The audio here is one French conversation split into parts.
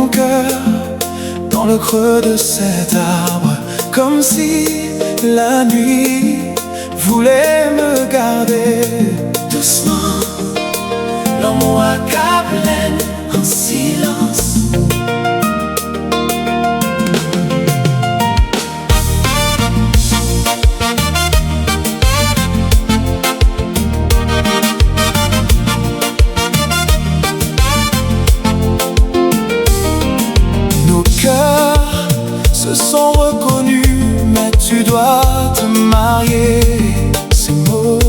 mon cœur dans le creux de cet arbre, comme si la nuit voulait me garder. Doucement, l'amour accable en silence. Nos cœurs se sont reconnus, mais tu dois te marier. Ces mots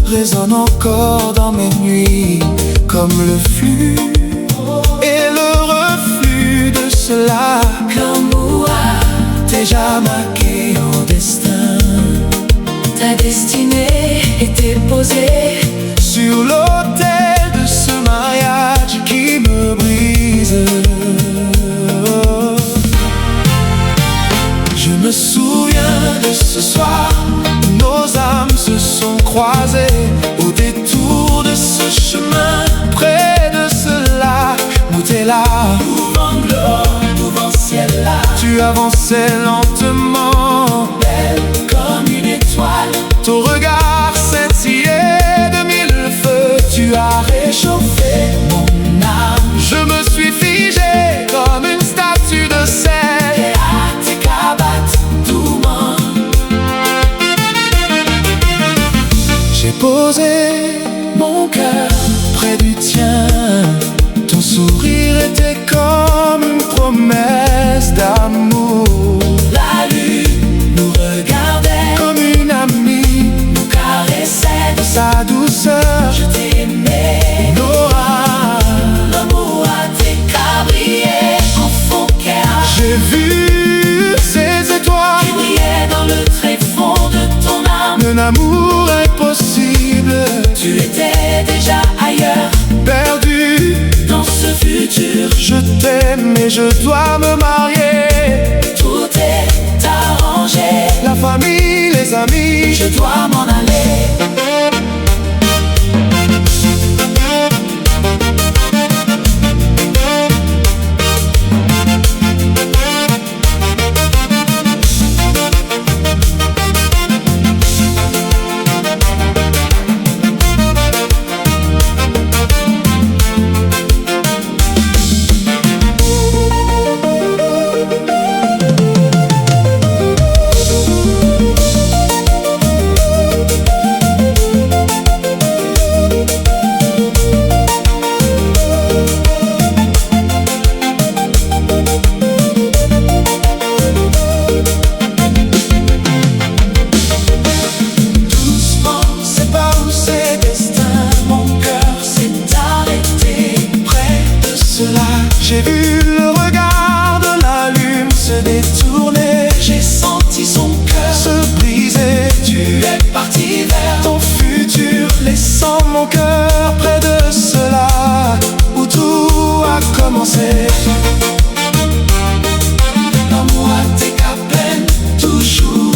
résonnent encore dans mes nuits, comme le flux et le reflux de ce lac. L'amour a Déjà marqué au destin, ta destinée était posée sur l'autel de ce mariage qui me brise. Je me souviens de ce soir, nos âmes se sont croisées au détour de ce chemin, près de ce lac où t'es là. Mouvant gloire, mouvant ciel là. Tu avançais lentement, Belle comme une étoile. ton regard scintillait de mille feux. Tu as réchauffé mon âme. Je me suis figé comme une statue de sel. Tes hâtes et cabates, doucement. J'ai posé mon cœur près du tien. Ton sourire était comme une promesse d'amour. La lune nous regardait Comme une amie, nous caressait de sa douceur, je t'aimais. Nora. L'amour a décabrié en fond cœur. J'ai vu ces étoiles, Tu brillais dans le tréfonds de ton âme. un amour impossible, Tu étais déjà ailleurs perdu. dans ce futur. Je t'aime et je dois me marier. Tout est arrangé. La famille, les amis, Je dois m'en aller. Doucement, c'est pas où c'est destin. Mon cœur s'est arrêté près de cela. J'ai vu le regard de la lune se détourner, J'ai senti son cœur se briser. Tu es parti vers Ton futur, laissant mon cœur près de cela où tout a commencé. l'amour à tes peine toujours.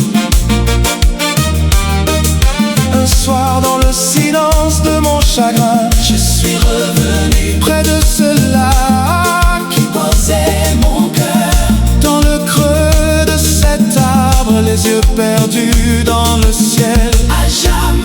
Un soir dans le silence de mon chagrin, Je suis revenu près de ce lac, qui posait mon cœur. dans le creux de cet arbre, les yeux perdus dans le ciel. À jamais.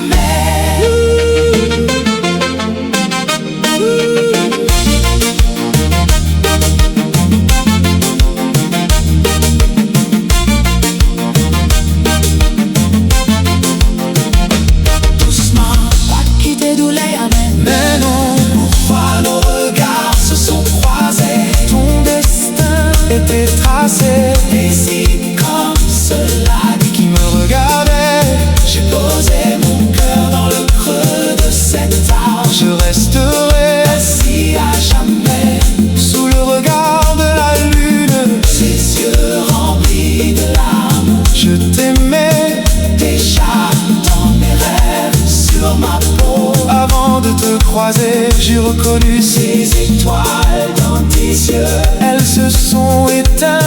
Doucement, pas quitter d'où les amène. Mais non, Pourquoi nos regards se sont croisés? ton destin était tracé, Et si comme cela qui me regardait. j'ai posé mon cœur dans le creux de cet arbre, Je resterai assis à jamais sous le regard de la lune. ses yeux remplis de larmes. Je t'aimais Déjà dans mes rêves sur ma peau. avant de te croiser. J'ai reconnu Ces étoiles dans tes yeux elles se sont éteintes.